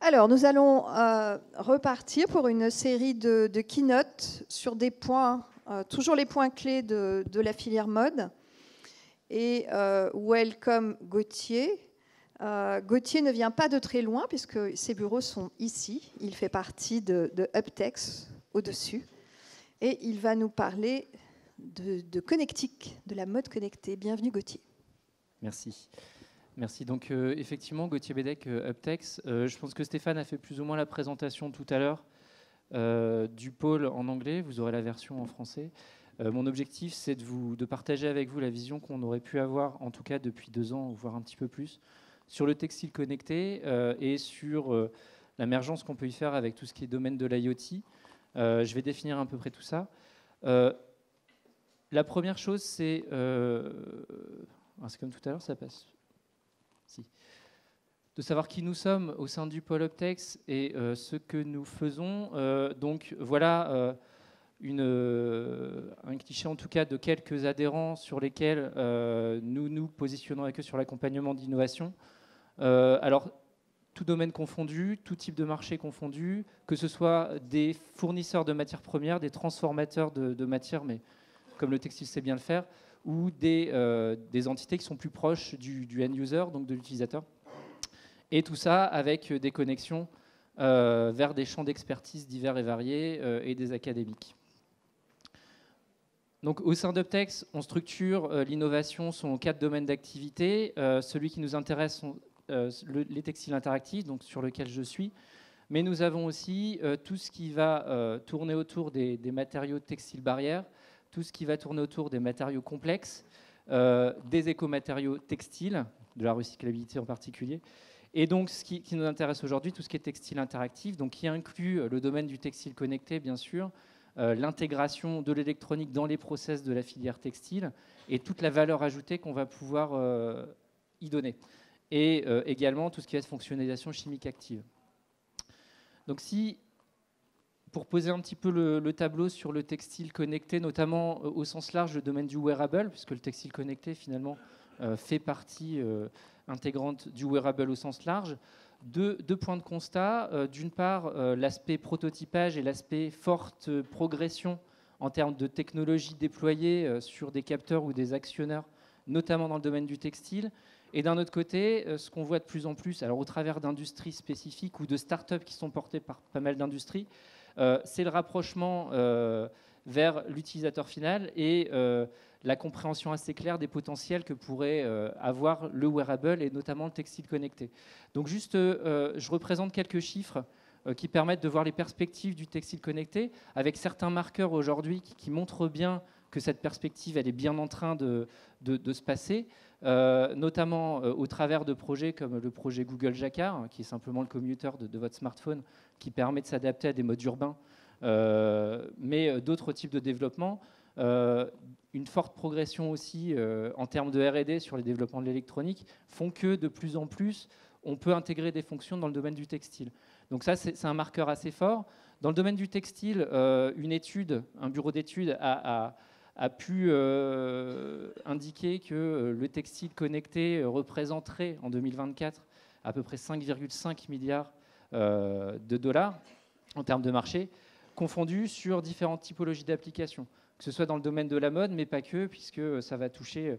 Alors, nous allons repartir pour une série de keynotes sur des points, toujours les points clés de la filière mode. Et welcome Gauthier. Gauthier ne vient pas de très loin puisque ses bureaux sont ici. Il fait partie de Uptex au-dessus. Et il va nous parler de connectique, de la mode connectée. Bienvenue Gauthier. Merci. Merci. Donc effectivement, Gauthier Bédec, Uptex. Je pense que Stéphane a fait plus ou moins la présentation tout à l'heure du pôle en anglais. Vous aurez la version en français. Mon objectif, c'est de partager avec vous la vision qu'on aurait pu avoir, en tout cas depuis 2 ans, voire un petit peu plus, sur le textile connecté et sur l'émergence qu'on peut y faire avec tout ce qui est domaine de l'IoT. Je vais définir à peu près tout ça. La première chose, c'est comme tout à l'heure, ça passe. Si. De savoir qui nous sommes au sein du pôle Uptex et ce que nous faisons. Donc voilà un cliché en tout cas de quelques adhérents sur lesquels nous nous positionnons avec eux sur l'accompagnement d'innovation. Alors, tout domaine confondu, tout type de marché confondu, que ce soit des fournisseurs de matières premières, des transformateurs de matières, mais comme le textile sait bien le faire, ou des entités qui sont plus proches du end-user, donc de l'utilisateur. Et tout ça avec des connexions vers des champs d'expertise divers et variés et des académiques. Donc, au sein d'Uptex, on structure l'innovation selon 4 domaines d'activité. Celui qui nous intéresse sont les textiles interactifs, donc sur lequel je suis. Mais nous avons aussi tout ce qui va tourner autour des matériaux textiles barrières, tout ce qui va tourner autour des matériaux complexes, des écomatériaux textiles, de la recyclabilité en particulier. Et donc, ce qui nous intéresse aujourd'hui, tout ce qui est textile interactif, donc qui inclut le domaine du textile connecté, bien sûr, l'intégration de l'électronique dans les process de la filière textile et toute la valeur ajoutée qu'on va pouvoir y donner. Et également tout ce qui va être fonctionnalisation chimique active. Donc pour poser un petit peu le tableau sur le textile connecté, notamment au sens large, le domaine du wearable, puisque le textile connecté, finalement, fait partie intégrante du wearable au sens large. Deux points de constat. D'une part, l'aspect prototypage et l'aspect forte progression en termes de technologies déployées sur des capteurs ou des actionneurs, notamment dans le domaine du textile. Et d'un autre côté, ce qu'on voit de plus en plus, alors au travers d'industries spécifiques ou de start-up qui sont portées par pas mal d'industries, c'est le rapprochement vers l'utilisateur final et la compréhension assez claire des potentiels que pourrait avoir le wearable et notamment le textile connecté. Donc juste, je représente quelques chiffres qui permettent de voir les perspectives du textile connecté avec certains marqueurs aujourd'hui qui montrent bien que cette perspective elle est bien en train de se passer, notamment au travers de projets comme le projet Google Jacquard, qui est simplement le commuteur de votre smartphone, qui permet de s'adapter à des modes urbains, mais d'autres types de développement. Une forte progression aussi en termes de R&D sur les développements de l'électronique font que de plus en plus, on peut intégrer des fonctions dans le domaine du textile. Donc ça, c'est un marqueur assez fort. Dans le domaine du textile, un bureau d'études a pu indiquer que le textile connecté représenterait en 2024 à peu près 5,5 milliards de dollars en termes de marché, confondus sur différentes typologies d'applications, que ce soit dans le domaine de la mode, mais pas que, puisque ça va toucher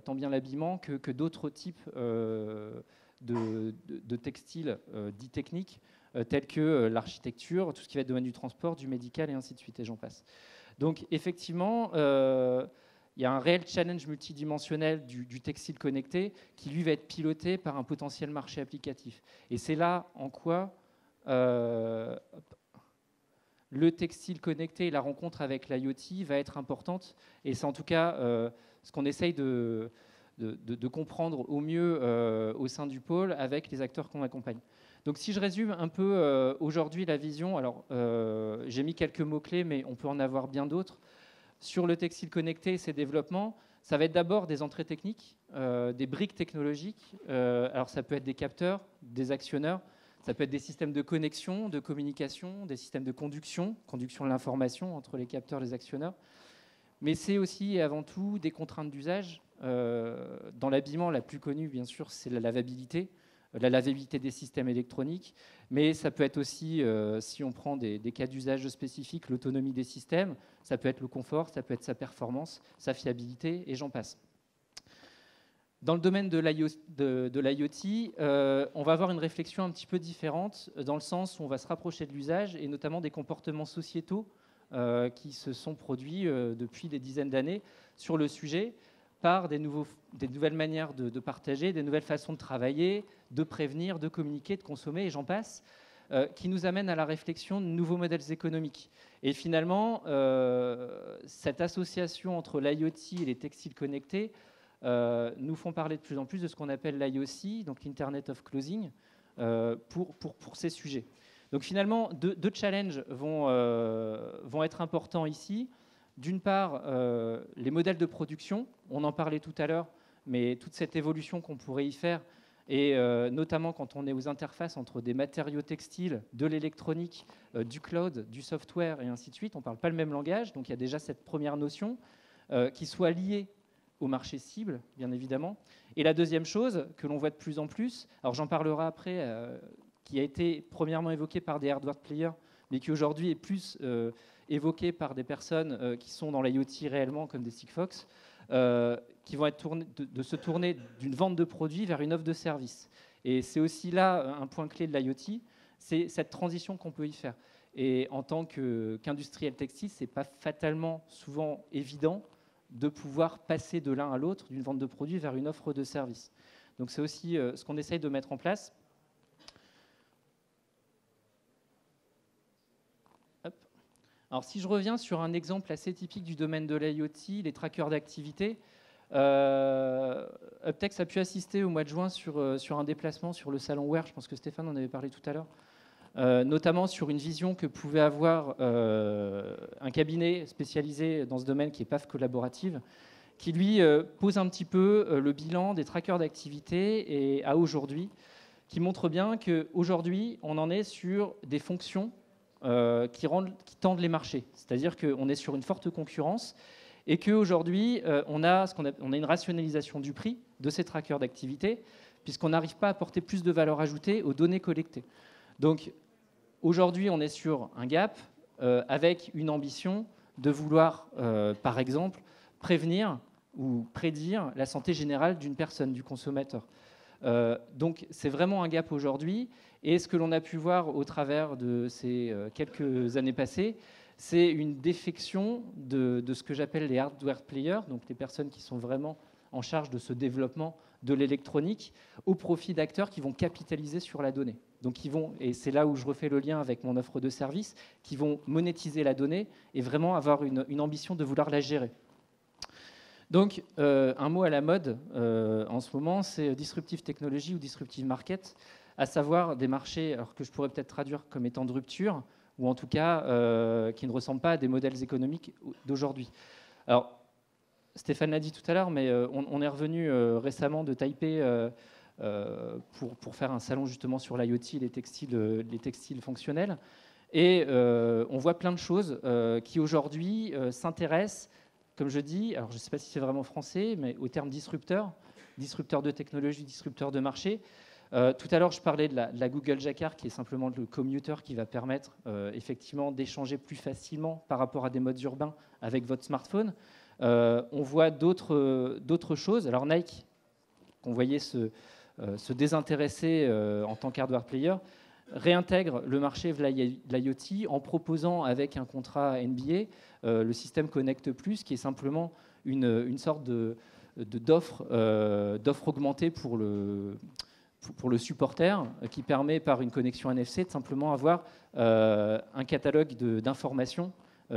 tant bien l'habillement que d'autres types de textiles dits techniques, tels que l'architecture, tout ce qui va être domaine du transport, du médical et ainsi de suite, et j'en passe. Donc effectivement, il y a un réel challenge multidimensionnel du textile connecté qui, lui, va être piloté par un potentiel marché applicatif. Et c'est là en quoi le textile connecté et la rencontre avec l'IoT va être importante. Et c'est en tout cas ce qu'on essaye de comprendre au mieux au sein du pôle avec les acteurs qu'on accompagne. Donc si je résume un peu aujourd'hui la vision, alors j'ai mis quelques mots-clés, mais on peut en avoir bien d'autres. Sur le textile connecté et ses développements, ça va être d'abord des entrées techniques, des briques technologiques. Alors ça peut être des capteurs, des actionneurs, ça peut être des systèmes de connexion, de communication, des systèmes de conduction de l'information entre les capteurs et les actionneurs. Mais c'est aussi et avant tout des contraintes d'usage. Dans l'habillement, la plus connue, bien sûr, c'est la lavabilité. la lavabilité des systèmes électroniques, mais ça peut être aussi, si on prend des cas d'usage spécifiques, l'autonomie des systèmes, ça peut être le confort, ça peut être sa performance, sa fiabilité, et j'en passe. Dans le domaine de l'IoT, on va avoir une réflexion un petit peu différente, dans le sens où on va se rapprocher de l'usage, et notamment des comportements sociétaux qui se sont produits depuis des dizaines d'années sur le sujet, par des nouvelles manières de partager, des nouvelles façons de travailler, de prévenir, de communiquer, de consommer, et j'en passe, qui nous amènent à la réflexion de nouveaux modèles économiques. Et finalement, cette association entre l'IoT et les textiles connectés nous font parler de plus en plus de ce qu'on appelle l'IOC, donc l'Internet of Clothing, pour ces sujets. Donc finalement, deux challenges vont être importants ici. D'une part, les modèles de production, on en parlait tout à l'heure, mais toute cette évolution qu'on pourrait y faire, et notamment quand on est aux interfaces entre des matériaux textiles, de l'électronique, du cloud, du software et ainsi de suite, on ne parle pas le même langage, donc il y a déjà cette première notion qui soit liée au marché cible, bien évidemment. Et la deuxième chose que l'on voit de plus en plus, alors j'en parlerai après, qui a été premièrement évoqué par des hardware players, mais qui aujourd'hui est plus évoqué par des personnes qui sont dans l'IoT réellement, comme des Sigfox, qui vont être de se tourner d'une vente de produits vers une offre de service. Et c'est aussi là un point clé de l'IoT, c'est cette transition qu'on peut y faire. Et en tant qu'industriel textile, ce n'est pas fatalement souvent évident de pouvoir passer de l'un à l'autre, d'une vente de produits vers une offre de service. Donc c'est aussi ce qu'on essaye de mettre en place. Hop. Alors si je reviens sur un exemple assez typique du domaine de l'IoT, les trackers d'activité, Uptex a pu assister au mois de juin sur un déplacement sur le salon Wear, je pense que Stéphane en avait parlé tout à l'heure, notamment sur une vision que pouvait avoir un cabinet spécialisé dans ce domaine qui est PAF Collaborative, qui lui pose un petit peu le bilan des trackers d'activité et à aujourd'hui, qui montre bien qu'aujourd'hui, on en est sur des fonctions qui tendent les marchés. C'est-à-dire qu'on est sur une forte concurrence et qu'aujourd'hui, on a une rationalisation du prix de ces trackers d'activité puisqu'on n'arrive pas à apporter plus de valeur ajoutée aux données collectées. Donc aujourd'hui, on est sur un gap avec une ambition de vouloir, par exemple, prévenir ou prédire la santé générale d'une personne, du consommateur. Donc c'est vraiment un gap aujourd'hui. Et ce que l'on a pu voir au travers de ces quelques années passées, c'est une défection de ce que j'appelle les hardware players, donc les personnes qui sont vraiment en charge de ce développement de l'électronique, au profit d'acteurs qui vont capitaliser sur la donnée. Donc et c'est là où je refais le lien avec mon offre de service, qui vont monétiser la donnée et vraiment avoir une ambition de vouloir la gérer. Donc un mot à la mode en ce moment, c'est disruptive technology ou disruptive market, à savoir des marchés alors que je pourrais peut-être traduire comme étant de rupture, ou en tout cas qui ne ressemblent pas à des modèles économiques d'aujourd'hui. Alors, Stéphane l'a dit tout à l'heure, mais on est revenu récemment de Taipei pour faire un salon justement sur l'IoT et les textiles fonctionnels. Et on voit plein de choses qui aujourd'hui s'intéressent, comme je dis, alors je ne sais pas si c'est vraiment français, mais au terme disrupteur de technologie, disrupteur de marché. Tout à l'heure, je parlais de la Google Jacquard, qui est simplement le commuter qui va permettre effectivement d'échanger plus facilement par rapport à des modes urbains avec votre smartphone. On voit d'autres choses. Alors Nike, qu'on voyait se désintéresser en tant qu'hardware player, réintègre le marché de l'IoT en proposant avec un contrat NBA le système Connect Plus, qui est simplement une sorte d'offre augmentée pour le supporter, qui permet par une connexion NFC de simplement avoir un catalogue d'informations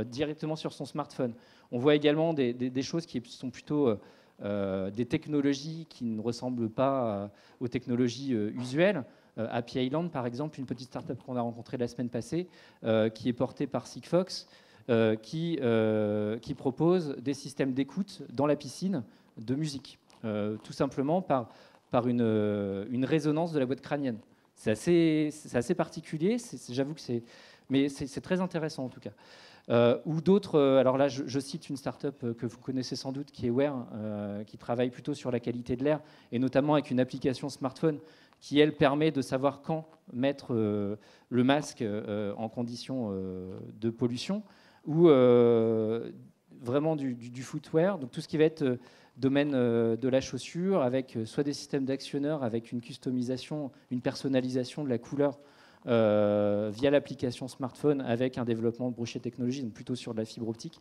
directement sur son smartphone. On voit également des choses qui sont plutôt des technologies qui ne ressemblent pas aux technologies usuelles. Happy Island, par exemple, une petite start-up qu'on a rencontrée la semaine passée, qui est portée par Sigfox, qui propose des systèmes d'écoute dans la piscine de musique, tout simplement par une résonance de la boîte crânienne. C'est assez particulier, j'avoue que mais c'est très intéressant en tout cas. Ou d'autres, alors là je cite une start-up que vous connaissez sans doute qui est Wear, qui travaille plutôt sur la qualité de l'air et notamment avec une application smartphone qui elle permet de savoir quand mettre le masque en conditions de pollution, ou vraiment du footwear, donc tout ce qui va être domaine de la chaussure, avec soit des systèmes d'actionneurs, avec une customisation, une personnalisation de la couleur via l'application smartphone, avec un développement de brochet technologie, donc plutôt sur de la fibre optique,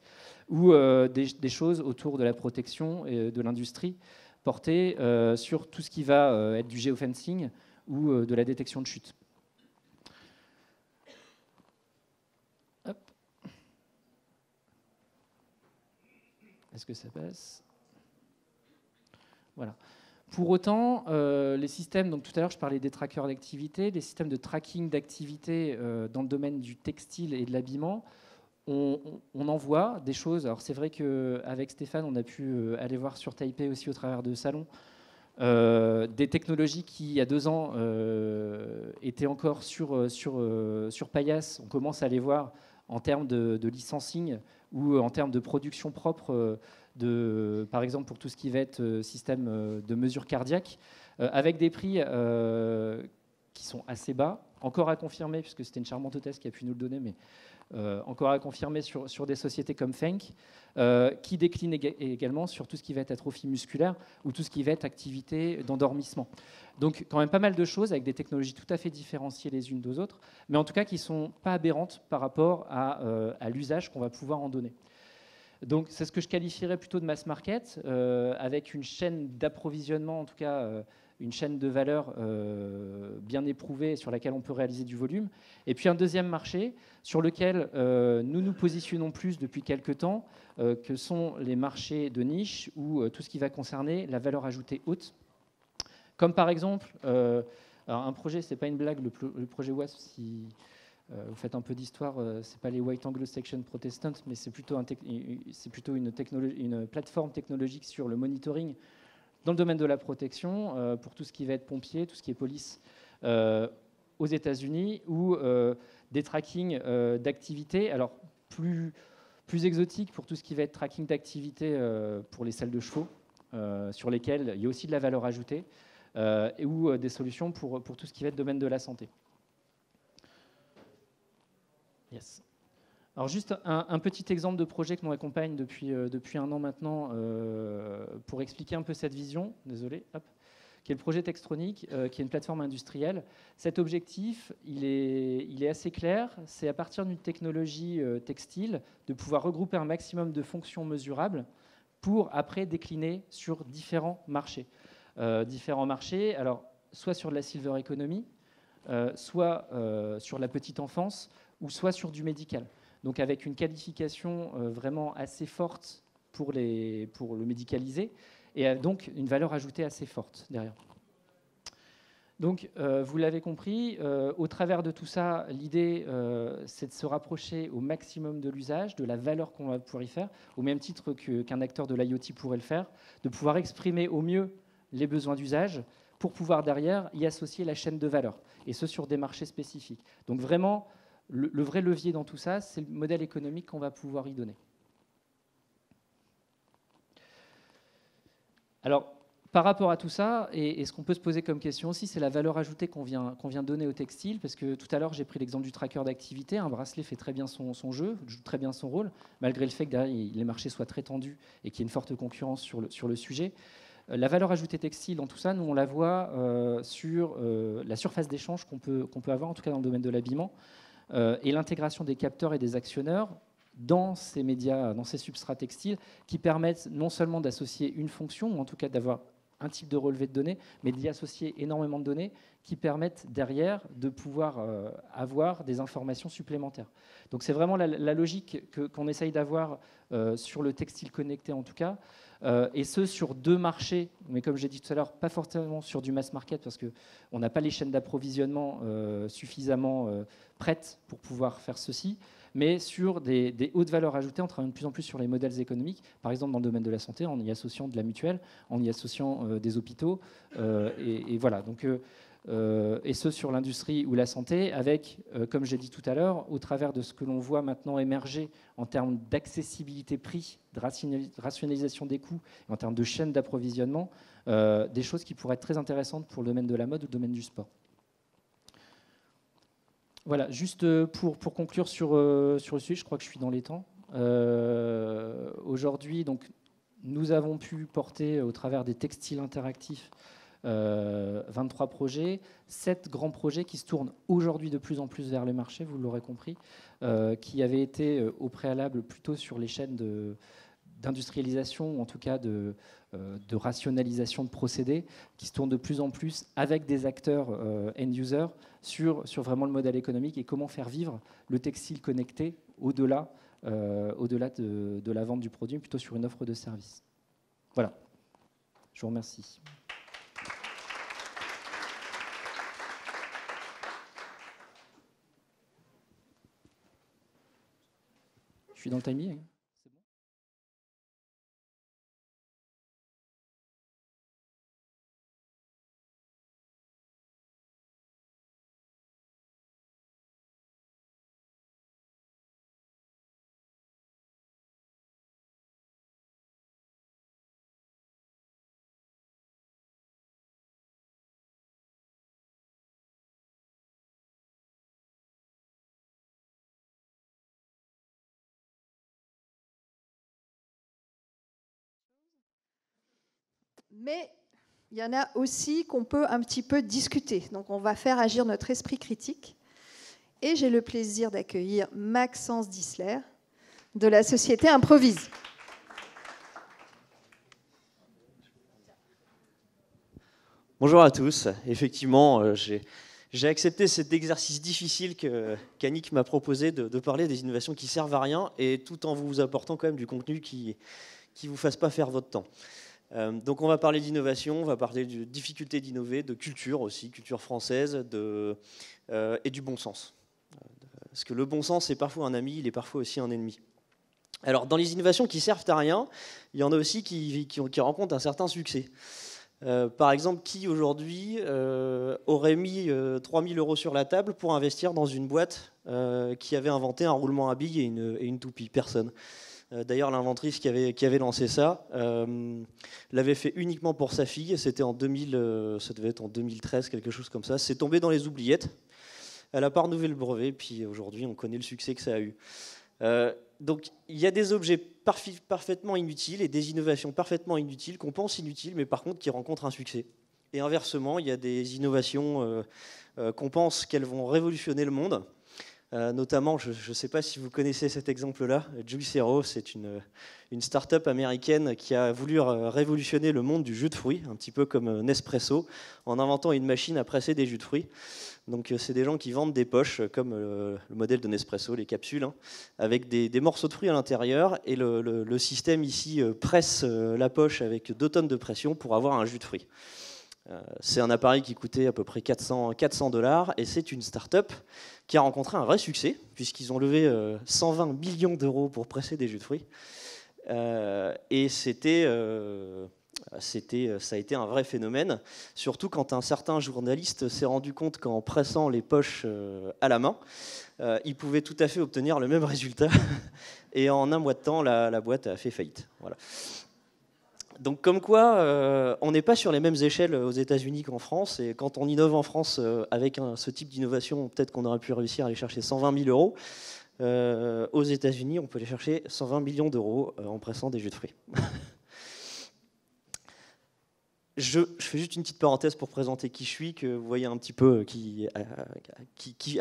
ou des choses autour de la protection et de l'industrie, portées sur tout ce qui va être du géofencing ou de la détection de chute. Hop. Est-ce que ça passe ? Voilà. Pour autant, les systèmes, donc tout à l'heure je parlais des trackers d'activité, les systèmes de tracking d'activité dans le domaine du textile et de l'habillement, on en voit des choses. Alors c'est vrai qu'avec Stéphane, on a pu aller voir sur Taipei aussi au travers de salons, des technologies qui, il y a 2 ans, étaient encore sur paillasse. On commence à les voir en termes de licensing ou en termes de production propre, par exemple pour tout ce qui va être système de mesure cardiaque, avec des prix qui sont assez bas, encore à confirmer, puisque c'était une charmante hôtesse qui a pu nous le donner, mais encore à confirmer sur des sociétés comme Fenk, qui déclinent également sur tout ce qui va être atrophie musculaire ou tout ce qui va être activité d'endormissement. Donc quand même pas mal de choses avec des technologies tout à fait différenciées les unes des autres, mais en tout cas qui ne sont pas aberrantes par rapport à l'usage qu'on va pouvoir en donner. Donc c'est ce que je qualifierais plutôt de mass market, avec une chaîne d'approvisionnement, en tout cas une chaîne de valeur bien éprouvée sur laquelle on peut réaliser du volume. Et puis un deuxième marché sur lequel nous nous positionnons plus depuis quelques temps, que sont les marchés de niche ou tout ce qui va concerner la valeur ajoutée haute. Comme par exemple, alors un projet, c'est pas une blague, le projet WASP, si vous faites un peu d'histoire, c'est pas les White Anglo-Saxon Protestants, mais c'est plutôt une plateforme technologique sur le monitoring dans le domaine de la protection, pour tout ce qui va être pompier, tout ce qui est police aux États-Unis, ou des trackings d'activité, alors plus exotiques pour tout ce qui va être tracking d'activité pour les salles de chevaux, sur lesquelles il y a aussi de la valeur ajoutée, ou des solutions pour tout ce qui va être domaine de la santé. Yes. Alors juste un petit exemple de projet que nous accompagne depuis 1 an maintenant, pour expliquer un peu cette vision, désolé, hop, qui est le projet Textronic, qui est une plateforme industrielle. Cet objectif, il est assez clair, c'est à partir d'une technologie textile de pouvoir regrouper un maximum de fonctions mesurables pour après décliner sur différents marchés. Alors soit sur de la silver economy, soit sur la petite enfance, ou soit sur du médical. Donc avec une qualification vraiment assez forte pour le médicalisé, et donc une valeur ajoutée assez forte derrière. Donc vous l'avez compris, au travers de tout ça, l'idée c'est de se rapprocher au maximum de l'usage, de la valeur qu'on va pouvoir y faire, au même titre qu'un acteur de l'IoT pourrait le faire, de pouvoir exprimer au mieux les besoins d'usage pour pouvoir derrière y associer la chaîne de valeur, et ce sur des marchés spécifiques. Donc vraiment, le vrai levier dans tout ça, c'est le modèle économique qu'on va pouvoir y donner. Alors, par rapport à tout ça, et ce qu'on peut se poser comme question aussi, c'est la valeur ajoutée qu'on vient donner au textile, parce que tout à l'heure, j'ai pris l'exemple du tracker d'activité. Un bracelet fait très bien son jeu, joue très bien son rôle, malgré le fait que derrière, les marchés soient très tendus et qu'il y ait une forte concurrence sur le sujet. La valeur ajoutée textile dans tout ça, nous, on la voit sur la surface d'échange qu'on peut avoir, en tout cas dans le domaine de l'habillement, et l'intégration des capteurs et des actionneurs dans ces médias, dans ces substrats textiles, qui permettent non seulement d'associer une fonction, ou en tout cas d'avoir un type de relevé de données, mais d'y associer énormément de données qui permettent derrière de pouvoir avoir des informations supplémentaires. Donc c'est vraiment la logique qu'on essaye d'avoir sur le textile connecté en tout cas, et ce sur 2 marchés, mais comme j'ai dit tout à l'heure, pas forcément sur du mass market parce qu'on n'a pas les chaînes d'approvisionnement suffisamment prêtes pour pouvoir faire ceci, mais sur des hautes valeurs ajoutées. On travaille de plus en plus sur les modèles économiques, par exemple dans le domaine de la santé, en y associant de la mutuelle, en y associant des hôpitaux, et voilà. Donc, et ce sur l'industrie ou la santé, avec, comme j'ai dit tout à l'heure, au travers de ce que l'on voit maintenant émerger en termes d'accessibilité prix, de rationalisation des coûts, et en termes de chaîne d'approvisionnement, des choses qui pourraient être très intéressantes pour le domaine de la mode ou le domaine du sport. Voilà, juste pour conclure sur le sujet, je crois que je suis dans les temps. Aujourd'hui, donc, nous avons pu porter au travers des textiles interactifs 23 projets, 7 grands projets qui se tournent aujourd'hui de plus en plus vers le marché, vous l'aurez compris, qui avaient été au préalable plutôt sur les chaînes d'industrialisation, ou en tout cas de rationalisation de procédés, qui se tournent de plus en plus avec des acteurs end-user sur vraiment le modèle économique et comment faire vivre le textile connecté au-delà de la vente du produit, plutôt sur une offre de service. Voilà, je vous remercie. Je suis dans le timing. C'est bon ? Mais il y en a aussi qu'on peut un petit peu discuter. Donc on va faire agir notre esprit critique. Et j'ai le plaisir d'accueillir Maxence Dissler de la société Improvise. Bonjour à tous. Effectivement, j'ai accepté cet exercice difficile qu'Annick m'a proposé de parler des innovations qui servent à rien et tout en vous apportant quand même du contenu qui ne vous fasse pas faire votre temps. Donc on va parler d'innovation, on va parler de difficulté d'innover, de culture aussi, culture française et du bon sens. Parce que le bon sens est parfois un ami, il est parfois aussi un ennemi. Alors dans les innovations qui servent à rien, il y en a aussi qui rencontrent un certain succès. Par exemple, qui aujourd'hui aurait mis 3 000 € sur la table pour investir dans une boîte qui avait inventé un roulement à billes et une toupie? Personne. D'ailleurs, l'inventrice qui avait lancé ça l'avait fait uniquement pour sa fille. C'était en 2000, ça devait être en 2013, quelque chose comme ça. C'est tombé dans les oubliettes. Elle n'a pas renouvelé le brevet, puis aujourd'hui, on connaît le succès que ça a eu. Donc, il y a des objets parfaitement inutiles et des innovations parfaitement inutiles qu'on pense inutiles, mais par contre qui rencontrent un succès. Et inversement, il y a des innovations qu'on pense qu'elles vont révolutionner le monde. Notamment, je ne sais pas si vous connaissez cet exemple-là, Juicero, c'est une start-up américaine qui a voulu révolutionner le monde du jus de fruits, un petit peu comme Nespresso, en inventant une machine à presser des jus de fruits. Donc c'est des gens qui vendent des poches, comme le modèle de Nespresso, les capsules, hein, avec des morceaux de fruits à l'intérieur, et le système ici presse la poche avec 2 tonnes de pression pour avoir un jus de fruits. C'est un appareil qui coûtait à peu près 400 $, et c'est une start-up qui a rencontré un vrai succès, puisqu'ils ont levé 120 millions € pour presser des jus de fruits. Et ça a été un vrai phénomène, surtout quand un certain journaliste s'est rendu compte qu'en pressant les poches à la main, il pouvait tout à fait obtenir le même résultat. Et en un mois de temps, la boîte a fait faillite. Voilà. Donc comme quoi, on n'est pas sur les mêmes échelles aux États-Unis qu'en France, et quand on innove en France avec ce type d'innovation, peut-être qu'on aurait pu réussir à aller chercher 120 000 €. Aux États-Unis, on peut aller chercher 120 millions € en pressant des jus de fruits. Je fais juste une petite parenthèse pour présenter qui je suis, que vous voyez un petit peu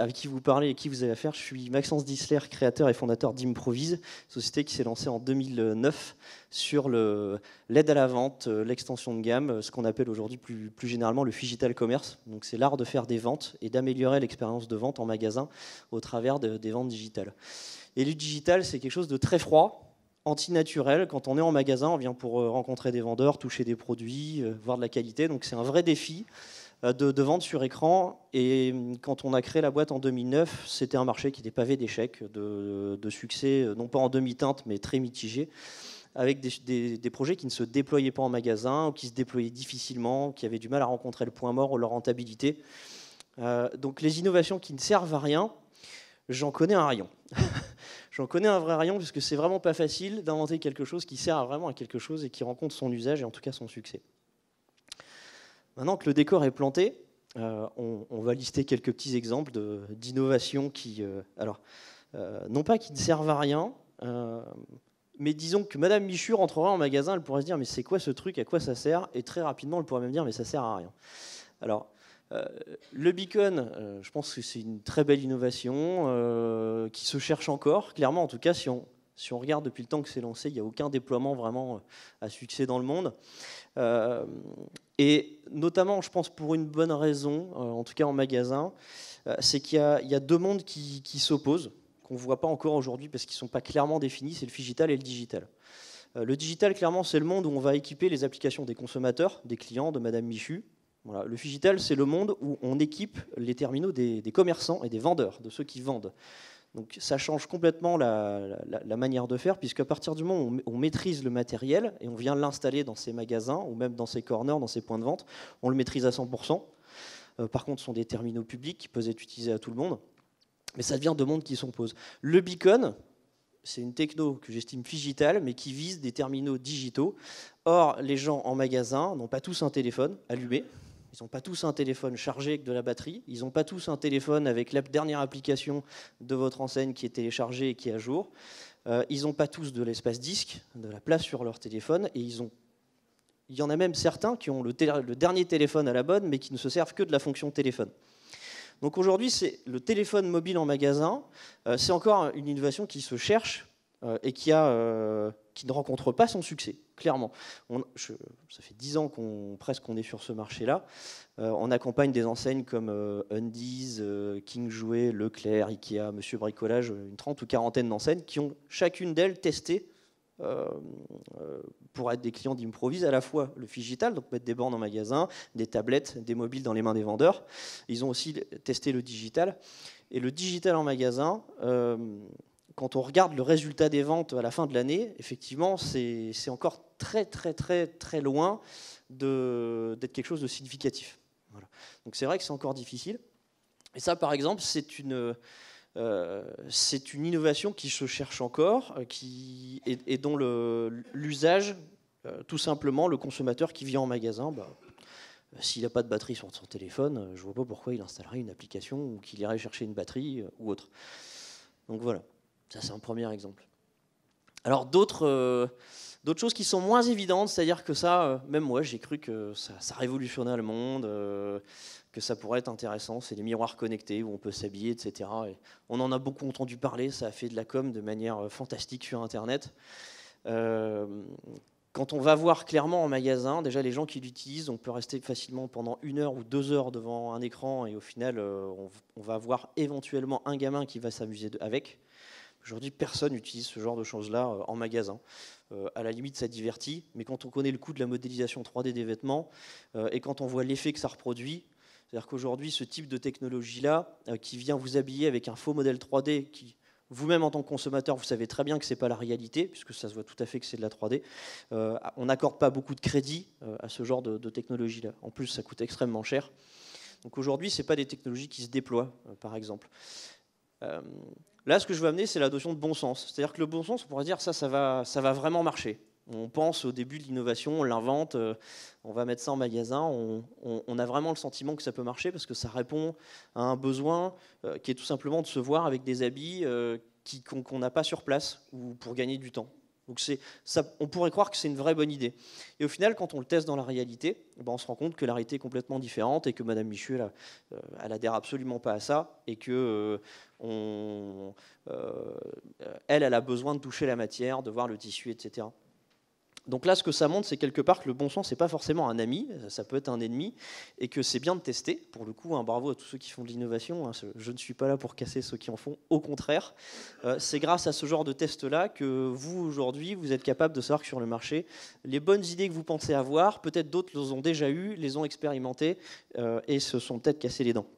avec qui vous parlez et qui vous avez affaire. Je suis Maxence Dissler, créateur et fondateur d'Improvise, société qui s'est lancée en 2009 sur l'aide à la vente, l'extension de gamme, ce qu'on appelle aujourd'hui plus généralement le phygital commerce. Donc c'est l'art de faire des ventes et d'améliorer l'expérience de vente en magasin au travers des ventes digitales. Et le digital, c'est quelque chose de très froid, antinaturel. Quand on est en magasin, on vient pour rencontrer des vendeurs, toucher des produits, voir de la qualité. Donc c'est un vrai défi de vente sur écran. Et quand on a créé la boîte en 2009, c'était un marché qui était pavé d'échecs, de succès, non pas en demi-teinte, mais très mitigé, avec des projets qui ne se déployaient pas en magasin, ou qui se déployaient difficilement, qui avaient du mal à rencontrer le point mort ou leur rentabilité. Donc les innovations qui ne servent à rien, j'en connais un rayon. J'en connais un vrai rayon, puisque c'est vraiment pas facile d'inventer quelque chose qui sert vraiment à quelque chose et qui rencontre son usage et en tout cas son succès. Maintenant que le décor est planté, on va lister quelques petits exemples d'innovations qui, non pas qui ne servent à rien, mais disons que Madame Michu rentrerait en magasin, elle pourrait se dire mais c'est quoi ce truc, à quoi ça sert? Et très rapidement, elle pourrait même dire mais ça sert à rien. Alors, le beacon, je pense que c'est une très belle innovation qui se cherche encore. Clairement, en tout cas, si on regarde depuis le temps que c'est lancé, il n'y a aucun déploiement vraiment à succès dans le monde. Et notamment, je pense pour une bonne raison, en tout cas en magasin, c'est qu'il y a deux mondes qui s'opposent, qu'on ne voit pas encore aujourd'hui parce qu'ils ne sont pas clairement définis, c'est le phygital et le digital. Le digital, clairement, c'est le monde où on va équiper les applications des consommateurs, des clients, de Madame Michu. Voilà. Le phygital, c'est le monde où on équipe les terminaux des commerçants et des vendeurs, de ceux qui vendent. Donc ça change complètement la manière de faire, puisqu'à partir du moment où on maîtrise le matériel et on vient l'installer dans ces magasins ou même dans ces corners, dans ces points de vente, on le maîtrise à 100%. Par contre, ce sont des terminaux publics qui peuvent être utilisés à tout le monde. Mais ça devient deux mondes qui s'opposent. Le beacon, c'est une techno que j'estime phygital, mais qui vise des terminaux digitaux. Or, les gens en magasin n'ont pas tous un téléphone allumé. Ils n'ont pas tous un téléphone chargé avec de la batterie. Ils n'ont pas tous un téléphone avec la dernière application de votre enseigne qui est téléchargée et qui est à jour. Ils n'ont pas tous de l'espace disque, de la place sur leur téléphone. Et il y en a même certains qui ont le dernier téléphone à la bonne, mais qui ne se servent que de la fonction téléphone. Donc aujourd'hui, c'est le téléphone mobile en magasin. C'est encore une innovation qui se cherche et qui ne rencontre pas son succès, clairement. Ça fait 10 ans presque qu'on est sur ce marché-là. On accompagne des enseignes comme Undies, King Jouet, Leclerc, Ikea, Monsieur Bricolage, une 30 ou 40aine d'enseignes qui ont chacune d'elles testé pour être des clients d'Improvise, à la fois le phygital, donc mettre des bornes en magasin, des tablettes, des mobiles dans les mains des vendeurs. Ils ont aussi testé le digital. Et le digital en magasin, quand on regarde le résultat des ventes à la fin de l'année, effectivement, c'est encore très, très, très, très loin d'être quelque chose de significatif. Voilà. Donc c'est vrai que c'est encore difficile. Et ça, par exemple, c'est une innovation qui se cherche encore et dont l'usage, tout simplement, le consommateur qui vient en magasin, s'il n'a pas de batterie sur son téléphone, je ne vois pas pourquoi il installerait une application ou qu'il irait chercher une batterie ou autre. Donc voilà, ça c'est un premier exemple. Alors d'autres choses qui sont moins évidentes, c'est-à-dire que ça, même moi j'ai cru que ça révolutionnait le monde, que ça pourrait être intéressant, c'est les miroirs connectés où on peut s'habiller, etc. Et on en a beaucoup entendu parler, ça a fait de la com de manière fantastique sur Internet. Quand on va voir clairement en magasin, déjà les gens qui l'utilisent, on peut rester facilement pendant 1 heure ou 2 heures devant un écran et au final on va voir éventuellement un gamin qui va s'amuser avec. Aujourd'hui, personne n'utilise ce genre de choses-là en magasin. À la limite, ça divertit, mais quand on connaît le coût de la modélisation 3D des vêtements et quand on voit l'effet que ça reproduit, c'est-à-dire qu'aujourd'hui, ce type de technologie-là, qui vient vous habiller avec un faux modèle 3D, qui vous-même en tant que consommateur, vous savez très bien que ce n'est pas la réalité, puisque ça se voit tout à fait que c'est de la 3D, on n'accorde pas beaucoup de crédit à ce genre de technologie-là. En plus, ça coûte extrêmement cher. Donc aujourd'hui, ce n'est pas des technologies qui se déploient, par exemple. Là, ce que je veux amener, c'est la notion de bon sens. C'est-à-dire que le bon sens, on pourrait dire ça va vraiment marcher. On pense au début de l'innovation, on l'invente, on va mettre ça en magasin, on a vraiment le sentiment que ça peut marcher parce que ça répond à un besoin qui est tout simplement de se voir avec des habits qu'on n'a pas sur place ou pour gagner du temps. Donc on pourrait croire que c'est une vraie bonne idée. Et au final, quand on le teste dans la réalité, on se rend compte que la réalité est complètement différente et que Madame Michu, elle adhère absolument pas à ça et que elle a besoin de toucher la matière, de voir le tissu, etc. Donc là, ce que ça montre, c'est quelque part que le bon sens, c'est pas forcément un ami, ça peut être un ennemi, et que c'est bien de tester. Pour le coup, bravo à tous ceux qui font de l'innovation. Je ne suis pas là pour casser ceux qui en font. Au contraire, c'est grâce à ce genre de test-là que vous, aujourd'hui, vous êtes capable de savoir que sur le marché, les bonnes idées que vous pensez avoir, peut-être d'autres les ont déjà eues, les ont expérimentées, et se sont peut-être cassés les dents.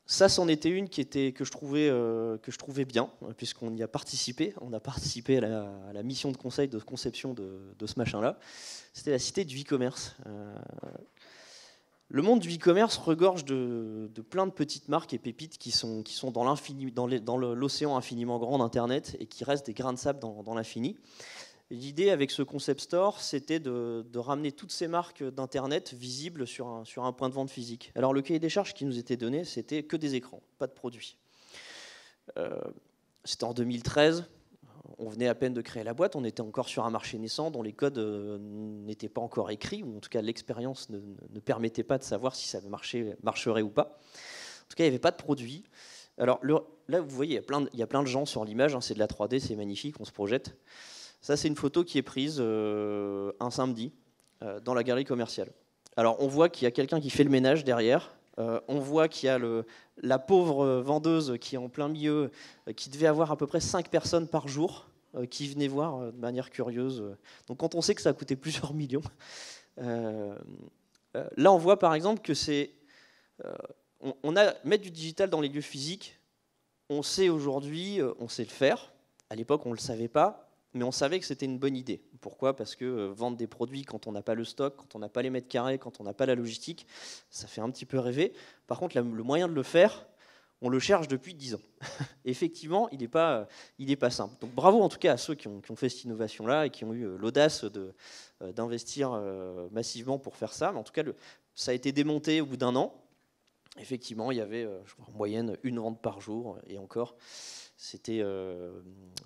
Ça, c'en était une que je trouvais bien, puisqu'on y a participé. On a participé à la mission de conseil de conception de ce machin-là. C'était la cité du e-commerce. Le monde du e-commerce regorge de plein de petites marques et pépites qui sont dans l'océan infiniment grand d'Internet et qui restent des grains de sable dans l'infini. L'idée avec ce concept store, c'était de ramener toutes ces marques d'Internet visibles sur un point de vente physique. Alors le cahier des charges qui nous était donné, c'était que des écrans, pas de produits. C'était en 2013, on venait à peine de créer la boîte, on était encore sur un marché naissant dont les codes n'étaient pas encore écrits, ou en tout cas l'expérience ne permettait pas de savoir si ça marcherait ou pas. En tout cas, il n'y avait pas de produits. Alors là, vous voyez, il y a plein de gens sur l'image, c'est de la 3D, c'est magnifique, on se projette. Ça, c'est une photo qui est prise un samedi dans la galerie commerciale. Alors, on voit qu'il y a quelqu'un qui fait le ménage derrière. On voit qu'il y a la pauvre vendeuse qui est en plein milieu, qui devait avoir à peu près 5 personnes par jour qui venaient voir de manière curieuse. Donc, quand on sait que ça a coûté plusieurs millions, là, on voit par exemple que c'est... mettre du digital dans les lieux physiques, on sait aujourd'hui, on sait le faire. À l'époque, on ne le savait pas. Mais on savait que c'était une bonne idée. Pourquoi ? Parce que vendre des produits quand on n'a pas le stock, quand on n'a pas les mètres carrés, quand on n'a pas la logistique, ça fait un petit peu rêver. Par contre, le moyen de le faire, on le cherche depuis 10 ans. Effectivement, il n'est pas simple. Donc bravo en tout cas à ceux qui ont fait cette innovation-là et qui ont eu l'audace d'investir massivement pour faire ça. Mais en tout cas, ça a été démonté au bout d'un an. Effectivement, il y avait je crois, en moyenne une vente par jour, et encore...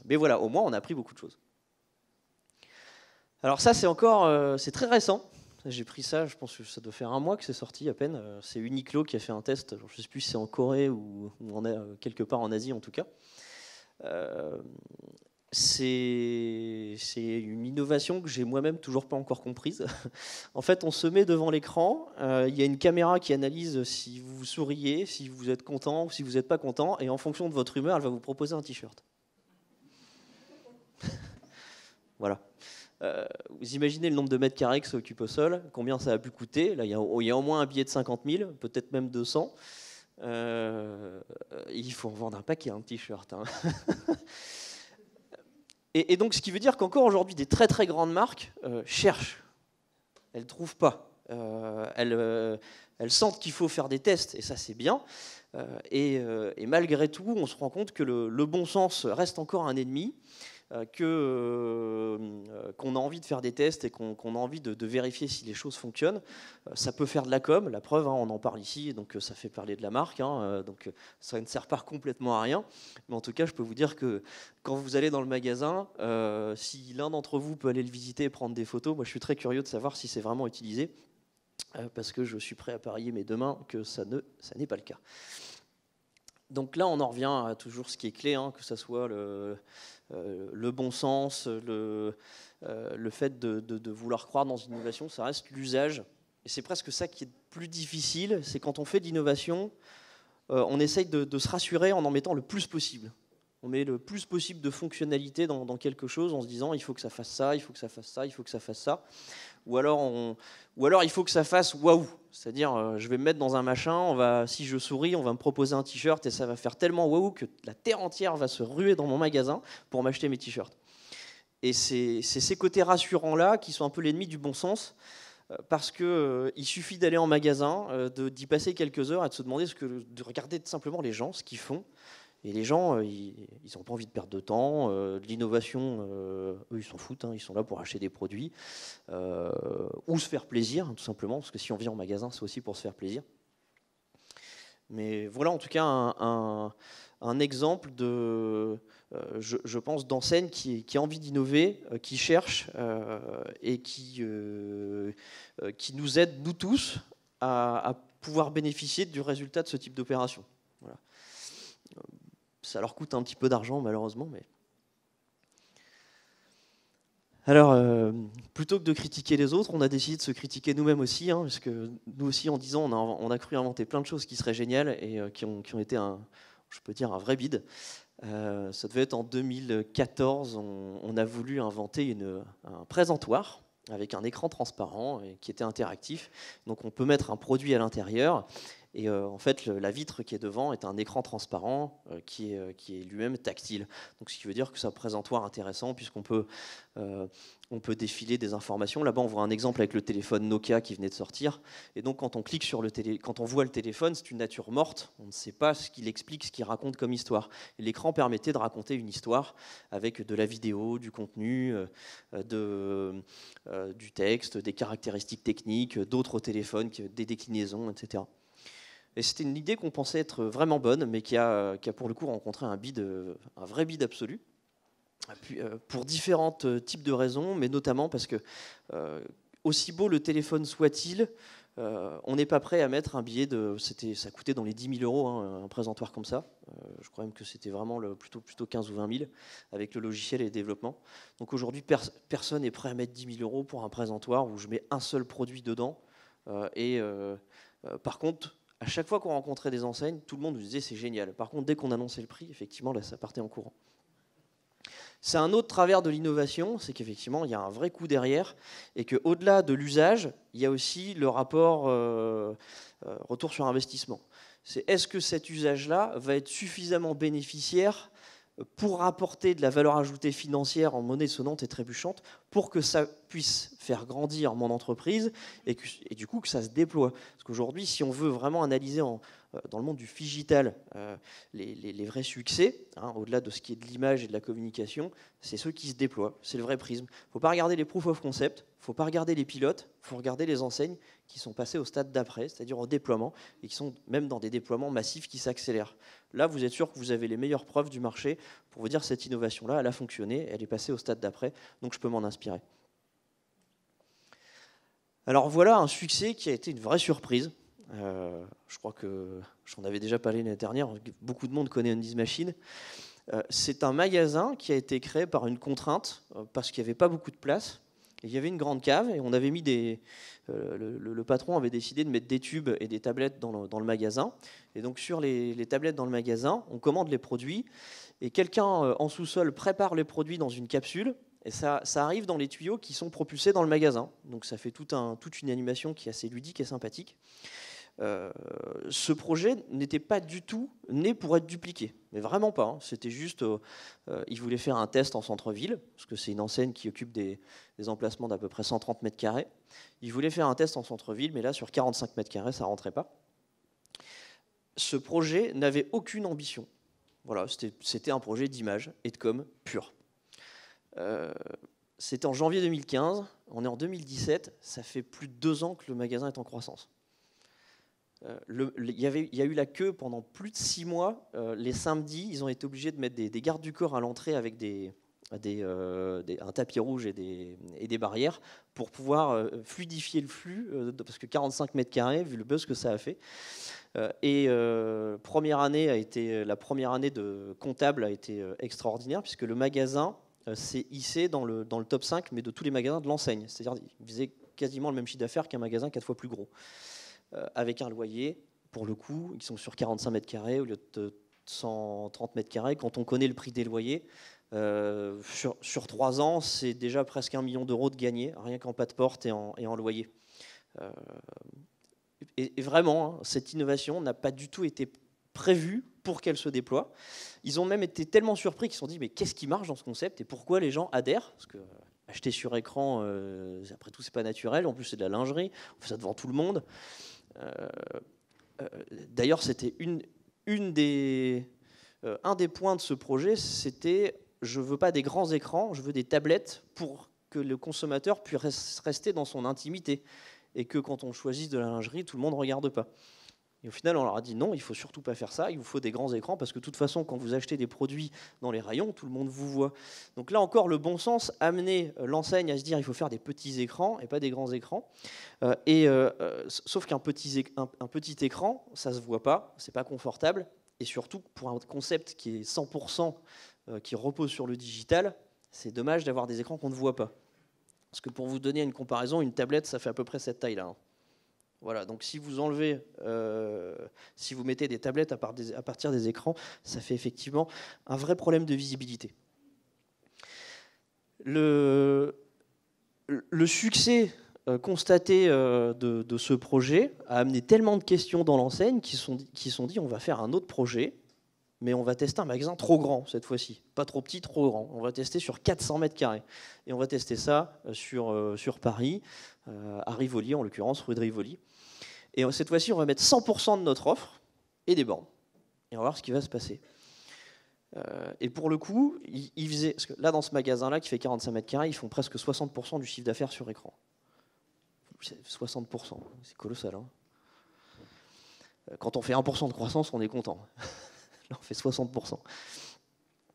Mais voilà, au moins on a appris beaucoup de choses. Alors ça, c'est très récent. J'ai pris ça, je pense que ça doit faire un mois que c'est sorti à peine. C'est Uniqlo qui a fait un test. Je ne sais plus si c'est en Corée ou on est quelque part en Asie en tout cas. C'est une innovation que j'ai moi-même toujours pas encore comprise. En fait, on se met devant l'écran, il y a une caméra qui analyse si vous souriez, si vous êtes content ou si vous n'êtes pas content, et en fonction de votre humeur, elle va vous proposer un t-shirt. Voilà. Vous imaginez le nombre de mètres carrés que ça occupe au sol, combien ça a pu coûter. Là, il y a au moins un billet de 50 000, peut-être même 200. Il faut en vendre un paquet, un t-shirt. Hein. Et donc, ce qui veut dire qu'encore aujourd'hui, des très très grandes marques cherchent. Elles ne trouvent pas. Elles sentent qu'il faut faire des tests, et ça c'est bien. Et malgré tout, on se rend compte que le bon sens reste encore un ennemi, qu'on a envie de faire des tests et qu'on a envie de vérifier si les choses fonctionnent. Ça peut faire de la com, la preuve, hein, on en parle ici, donc ça fait parler de la marque, hein, donc ça ne sert pas complètement à rien. Mais en tout cas, je peux vous dire que quand vous allez dans le magasin, si l'un d'entre vous peut aller le visiter et prendre des photos, moi je suis très curieux de savoir si c'est vraiment utilisé, parce que je suis prêt à parier mes deux mains que ça n'est pas le cas. Donc là, on en revient à toujours ce qui est clé, hein, que ce soit le bon sens, le fait de vouloir croire dans une innovation, ça reste l'usage. Et c'est presque ça qui est plus difficile, c'est quand on fait de l'innovation, on essaye de se rassurer en mettant le plus possible. On met le plus possible de fonctionnalités dans quelque chose en se disant il faut que ça fasse ça, il faut que ça fasse ça, il faut que ça fasse ça. Ou alors il faut que ça fasse waouh. C'est-à-dire je vais me mettre dans un machin, si je souris, on va me proposer un t-shirt et ça va faire tellement waouh que la terre entière va se ruer dans mon magasin pour m'acheter mes t-shirts. Et c'est ces côtés rassurants-là qui sont un peu l'ennemi du bon sens. Parce qu'il suffit d'aller en magasin, d'y passer quelques heures et de se demander de regarder simplement les gens, ce qu'ils font. Et les gens, ils n'ont pas envie de perdre de temps. De l'innovation, eux, ils s'en foutent. Hein, ils sont là pour acheter des produits ou se faire plaisir, tout simplement. Parce que si on vient en magasin, c'est aussi pour se faire plaisir. Mais voilà, en tout cas, un exemple je pense, d'enseigne qui a envie d'innover, qui cherche et qui nous aide, nous tous, à pouvoir bénéficier du résultat de ce type d'opération. Voilà. Ça leur coûte un petit peu d'argent, malheureusement, mais Alors, plutôt que de critiquer les autres, on a décidé de se critiquer nous-mêmes aussi, hein, parce que nous aussi, en 10 ans, on a cru inventer plein de choses qui seraient géniales et qui ont été, je peux dire, un vrai bide. Ça devait être en 2014, on a voulu inventer un présentoir avec un écran transparent et qui était interactif. Donc on peut mettre un produit à l'intérieur et en fait la vitre qui est devant est un écran transparent qui est lui-même tactile. Donc ce qui veut dire que c'est un présentoir intéressant puisqu'on peut on peut défiler des informations. Là-bas, on voit un exemple avec le téléphone Nokia qui venait de sortir. Et donc, quand on clique sur quand on voit le téléphone, c'est une nature morte. On ne sait pas ce qu'il explique, ce qu'il raconte comme histoire. L'écran permettait de raconter une histoire avec de la vidéo, du contenu, du texte, des caractéristiques techniques, d'autres téléphones, des déclinaisons, etc. Et c'était une idée qu'on pensait être vraiment bonne, mais qui a pour le coup rencontré un vrai bide absolu. Pour différents types de raisons, mais notamment parce que, aussi beau le téléphone soit-il, on n'est pas prêt à mettre un billet ça coûtait dans les 10 000 euros, hein, un présentoir comme ça. Je crois même que c'était vraiment plutôt 15 ou 20 000 avec le logiciel et le développement. Donc aujourd'hui, personne n'est prêt à mettre 10 000 euros pour un présentoir où je mets un seul produit dedans. Par contre, à chaque fois qu'on rencontrait des enseignes, tout le monde nous disait c'est génial. Par contre, dès qu'on annonçait le prix, effectivement, là, ça partait en courant. C'est un autre travers de l'innovation, c'est qu'effectivement, il y a un vrai coût derrière et qu'au-delà de l'usage, il y a aussi le rapport retour sur investissement. Est-ce que cet usage-là va être suffisamment bénéficiaire pour apporter de la valeur ajoutée financière en monnaie sonnante et trébuchante pour que ça puisse faire grandir mon entreprise et du coup que ça se déploie. Parce qu'aujourd'hui, si on veut vraiment analyser dans le monde du phygital les vrais succès, hein, au-delà de ce qui est de l'image et de la communication, c'est ceux qui se déploient, c'est le vrai prisme. Il ne faut pas regarder les proof of concept, il ne faut pas regarder les pilotes, il faut regarder les enseignes qui sont passées au stade d'après, c'est-à-dire au déploiement, et qui sont même dans des déploiements massifs qui s'accélèrent. Là, vous êtes sûr que vous avez les meilleures preuves du marché pour vous dire cette innovation-là, elle a fonctionné, elle est passée au stade d'après, donc je peux m'en inspirer. Alors voilà un succès qui a été une vraie surprise. Je crois que j'en avais déjà parlé l'année dernière, beaucoup de monde connaît Undies Machine. C'est un magasin qui a été créé par une contrainte, parce qu'il n'y avait pas beaucoup de place. Il y avait une grande cave et on avait mis le patron avait décidé de mettre des tubes et des tablettes dans le magasin. Et donc sur les tablettes dans le magasin, on commande les produits et quelqu'un en sous-sol prépare les produits dans une capsule et ça arrive dans les tuyaux qui sont propulsés dans le magasin. Donc ça fait toute une animation qui est assez ludique et sympathique. Ce projet n'était pas du tout né pour être dupliqué, mais vraiment pas. Hein. C'était juste, ils voulaient faire un test en centre-ville, parce que c'est une enseigne qui occupe des emplacements d'à peu près 130 mètres carrés. Ils voulaient faire un test en centre-ville, mais là, sur 45 mètres carrés, ça ne rentrait pas. Ce projet n'avait aucune ambition. Voilà, c'était un projet d'image et de com pur. C'était en janvier 2015, on est en 2017, ça fait plus de 2 ans que le magasin est en croissance. Il y a eu la queue pendant plus de 6 mois. Les samedis, ils ont été obligés de mettre des gardes du corps à l'entrée avec un tapis rouge et des barrières pour pouvoir fluidifier le flux, parce que 45 mètres carrés, vu le buzz que ça a fait. La première année de comptable a été extraordinaire, puisque le magasin s'est hissé dans le top 5, mais de tous les magasins de l'enseigne. C'est-à-dire qu'il faisait quasiment le même chiffre d'affaires qu'un magasin 4 fois plus gros. Avec un loyer, pour le coup, ils sont sur 45 mètres carrés au lieu de 130 mètres carrés. Quand on connaît le prix des loyers, sur 3 ans, c'est déjà presque 1 million d'euros de gagné, rien qu'en pas de porte et en loyer. Et vraiment, hein, cette innovation n'a pas du tout été prévue pour qu'elle se déploie. Ils ont même été tellement surpris qu'ils se sont dit mais qu'est-ce qui marche dans ce concept et pourquoi les gens adhèrent? Parce que acheter sur écran, après tout, c'est pas naturel. En plus, c'est de la lingerie. On fait ça devant tout le monde. D'ailleurs, c'était un des points de ce projet, c'était je veux pas des grands écrans, je veux des tablettes pour que le consommateur puisse rester dans son intimité et que quand on choisisse de la lingerie, tout le monde ne regarde pas. Et au final, on leur a dit non, il ne faut surtout pas faire ça, il vous faut des grands écrans, parce que de toute façon, quand vous achetez des produits dans les rayons, tout le monde vous voit. Donc là encore, le bon sens amenait l'enseigne à se dire il faut faire des petits écrans et pas des grands écrans. Sauf qu'un petit écran, ça ne se voit pas, c'est pas confortable, et surtout pour un concept qui est 100% qui repose sur le digital, c'est dommage d'avoir des écrans qu'on ne voit pas. Parce que pour vous donner une comparaison, une tablette, ça fait à peu près cette taille-là. Hein. Voilà, donc si vous enlevez, si vous mettez des tablettes à partir des écrans, ça fait effectivement un vrai problème de visibilité. Le succès constaté de ce projet a amené tellement de questions dans l'enseigne qui se sont dit on va faire un autre projet, mais on va tester un magasin trop grand cette fois-ci. Pas trop petit, trop grand. On va tester sur 400 mètres carrés. Et on va tester ça sur Paris, à Rivoli, en l'occurrence, rue de Rivoli. Et cette fois-ci, on va mettre 100% de notre offre et des bornes. Et on va voir ce qui va se passer. Et pour le coup, ils faisaient, parce que là, dans ce magasin-là, qui fait 45 mètres carrés, ils font presque 60% du chiffre d'affaires sur écran. 60%, c'est colossal. Hein. Quand on fait 1% de croissance, on est content. Là, on fait 60%.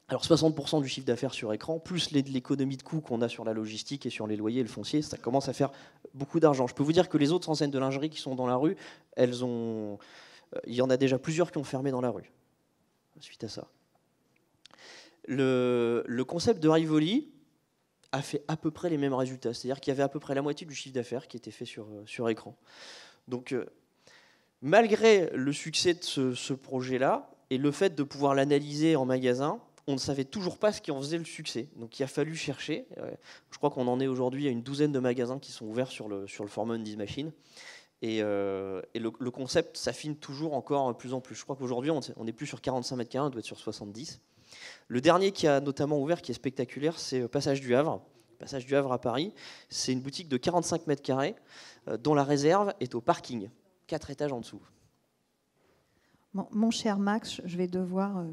Alors 60% du chiffre d'affaires sur écran, plus l'économie de coûts qu'on a sur la logistique et sur les loyers et le foncier, ça commence à faire beaucoup d'argent. Je peux vous dire que les autres enseignes de lingerie qui sont dans la rue, il y en a déjà plusieurs qui ont fermé dans la rue, suite à ça. Le concept de Rivoli a fait à peu près les mêmes résultats, c'est-à-dire qu'il y avait à peu près la moitié du chiffre d'affaires qui était fait sur écran. Donc malgré le succès de ce projet-là, et le fait de pouvoir l'analyser en magasin, on ne savait toujours pas ce qui en faisait le succès. Donc il a fallu chercher. Je crois qu'on en est aujourd'hui à une douzaine de magasins qui sont ouverts sur le format On This Machine. Et le concept s'affine toujours encore plus en plus. Je crois qu'aujourd'hui, on n'est plus sur 45 mètres carrés, on doit être sur 70. Le dernier qui a notamment ouvert, qui est spectaculaire, c'est Passage du Havre. Passage du Havre à Paris. C'est une boutique de 45 mètres carrés dont la réserve est au parking, 4 étages en dessous. Bon, mon cher Max, je vais devoir...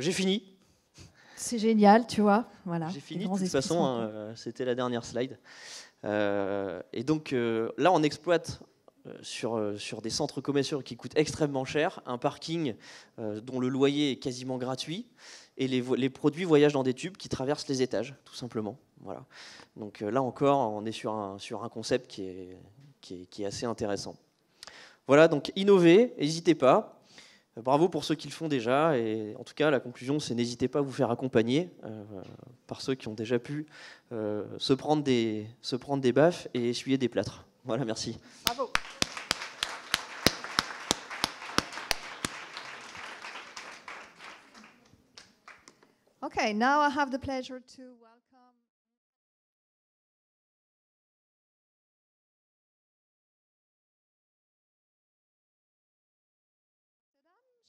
J'ai fini. C'est génial, tu vois. Voilà. J'ai fini, de toute façon, hein, c'était la dernière slide. Et donc là, on exploite sur des centres commerciaux qui coûtent extrêmement cher, un parking dont le loyer est quasiment gratuit, et les produits voyagent dans des tubes qui traversent les étages, tout simplement. Voilà. Donc là encore, on est sur un concept qui est assez intéressant. Voilà, donc innover, n'hésitez pas. Bravo pour ceux qui le font déjà, et en tout cas la conclusion c'est n'hésitez pas à vous faire accompagner par ceux qui ont déjà pu se prendre des baffes et essuyer des plâtres. Voilà, merci. Bravo. Okay, now I have the pleasure to welcome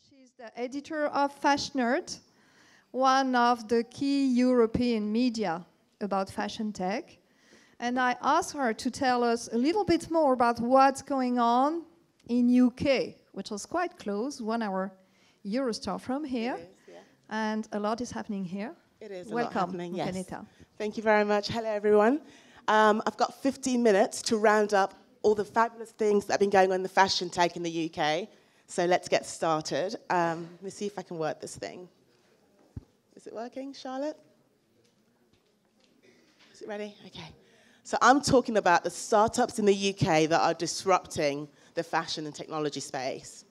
She's the editor of Fashion Nerd, one of the key European media about fashion tech. And I asked her to tell us a little bit more about what's going on in UK, which is quite close, 1 hour Eurostar from here. It is, yeah. And a lot is happening here. It is a Welcome, lot happening, yes. Benita. Thank you very much. Hello, everyone. I've got 15 minutes to round up all the fabulous things that have been going on in the fashion tech in the UK. So let's get started. Let me see if I can work this thing. Is it working, Charlotte? Is it ready? Okay. So I'm talking about the startups in the UK that are disrupting the fashion and technology space.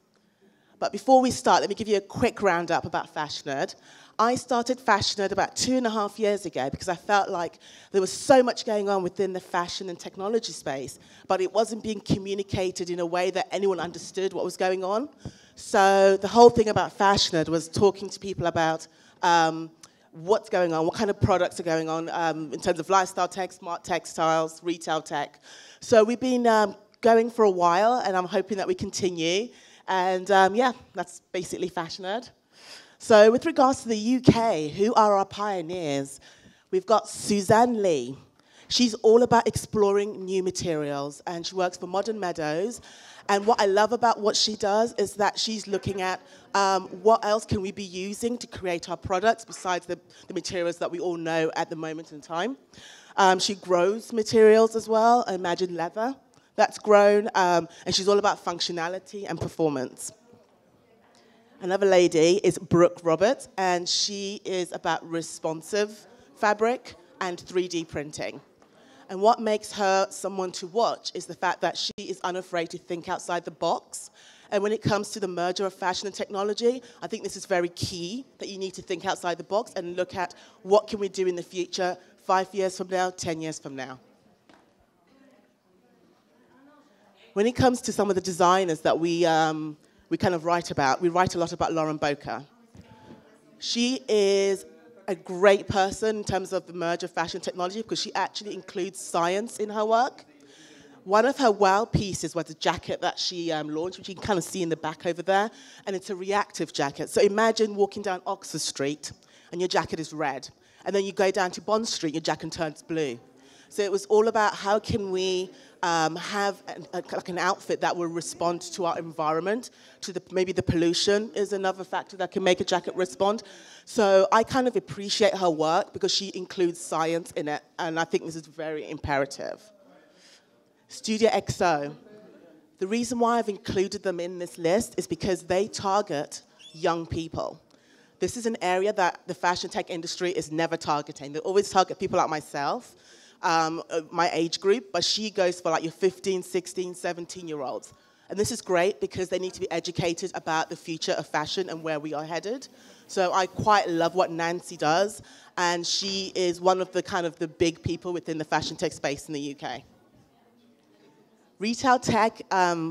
But before we start, let me give you a quick roundup about Fashion Nerd. I started Fashion Nerd about 2.5 years ago because I felt like there was so much going on within the fashion and technology space, but it wasn't being communicated in a way that anyone understood what was going on. So the whole thing about Fashion Nerd was talking to people about what's going on, what kind of products are going on in terms of lifestyle tech, smart textiles, retail tech. So we've been going for a while, and I'm hoping that we continue. And yeah, that's basically Fashion Nerd. So with regards to the UK, who are our pioneers? We've got Suzanne Lee. She's all about exploring new materials, and she works for Modern Meadows. And what I love about what she does is that she's looking at what else can we be using to create our products besides the materials that we all know at the moment in time. She grows materials as well. Imagine leather. That's grown, and she's all about functionality and performance. Another lady is Brooke Roberts, and she is about responsive fabric and 3D printing. And what makes her someone to watch is the fact that she is unafraid to think outside the box. And when it comes to the merger of fashion and technology, I think this is very key, that you need to think outside the box and look at what can we do in the future, 5 years from now, 10 years from now. When it comes to some of the designers that we kind of write about, we write a lot about Lauren Boker. She is a great person in terms of the merge of fashion technology because she actually includes science in her work. One of her wow pieces was a jacket that she launched, which you can kind of see in the back over there, and it's a reactive jacket. So imagine walking down Oxford Street and your jacket is red, and then you go down to Bond Street, your jacket turns blue. So it was all about how can we have like an outfit that will respond to our environment, to maybe the pollution is another factor that can make a jacket respond. So I kind of appreciate her work because she includes science in it, and I think this is very imperative. Studio XO. The reason why I've included them in this list is because they target young people. This is an area that the fashion tech industry is never targeting. They always target people like myself, my age group, but she goes for like your 15, 16, 17-year-olds. And this is great because they need to be educated about the future of fashion and where we are headed. So I quite love what Nancy does, and she is one of the kind of the big people within the fashion tech space in the UK. Retail tech,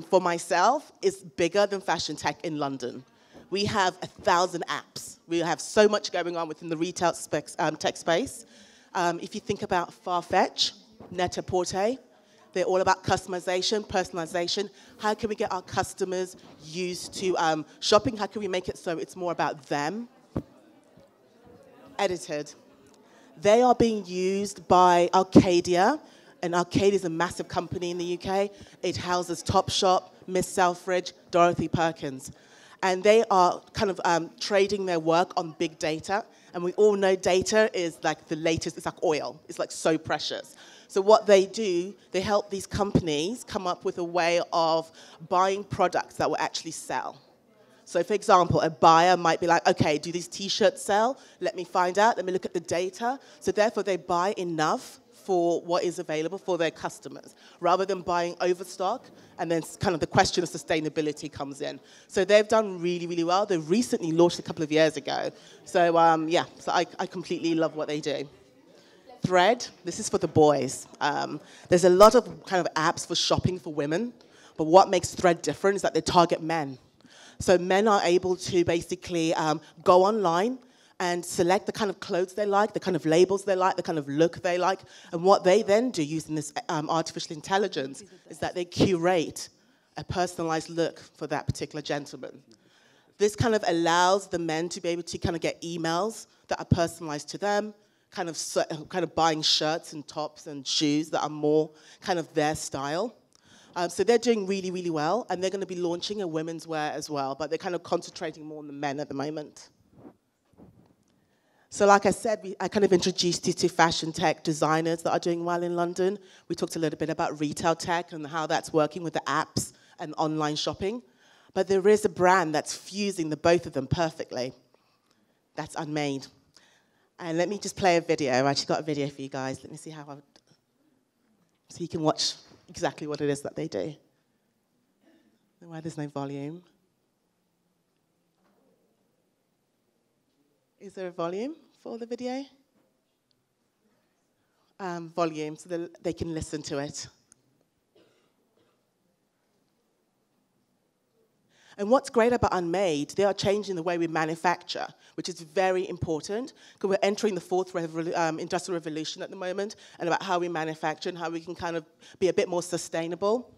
for myself, is bigger than fashion tech in London. We have 1,000 apps. We have so much going on within the retail tech space. If you think about Farfetch, Net-a-Porter, they're all about customization, personalization. How can we get our customers used to shopping? How can we make it so it's more about them? Edited. They are being used by Arcadia, and Arcadia is a massive company in the UK. It houses Topshop, Miss Selfridge, Dorothy Perkins. And they are kind of trading their work on big data. And we all know data is like the latest, it's like oil. It's like so precious. So what they do, they help these companies come up with a way of buying products that will actually sell. So for example, a buyer might be like, okay, do these t-shirts sell? Let me find out, let me look at the data. So therefore they buy enough for what is available for their customers, rather than buying overstock, and then kind of the question of sustainability comes in. So they've done really, really well. They recently launched a couple of years ago. So yeah, so I completely love what they do. Thread, this is for the boys. There's a lot of kind of apps for shopping for women, but what makes Thread different is that they target men. So men are able to basically go online and select the kind of clothes they like, the kind of labels they like, the kind of look they like. And what they then do using this artificial intelligence is that they curate a personalized look for that particular gentleman. This kind of allows the men to be able to kind of get emails that are personalized to them, kind of buying shirts and tops and shoes that are more kind of their style. So they're doing really, really well, and they're going to be launching a women's wear as well, but they're kind of concentrating more on the men at the moment. So like I said, I kind of introduced you to fashion tech designers that are doing well in London. We talked a little bit about retail tech and how that's working with the apps and online shopping. But there is a brand that's fusing the both of them perfectly. That's Unmade. And let me just play a video. I actually got a video for you guys. Let me see how so you can watch exactly what it is that they do. Why there's no volume. Is there a volume for the video? Volume, so they can listen to it. And what's great about Unmade, they are changing the way we manufacture, which is very important, because we're entering the fourth industrial revolution at the moment, and about how we manufacture and how we can kind of be a bit more sustainable.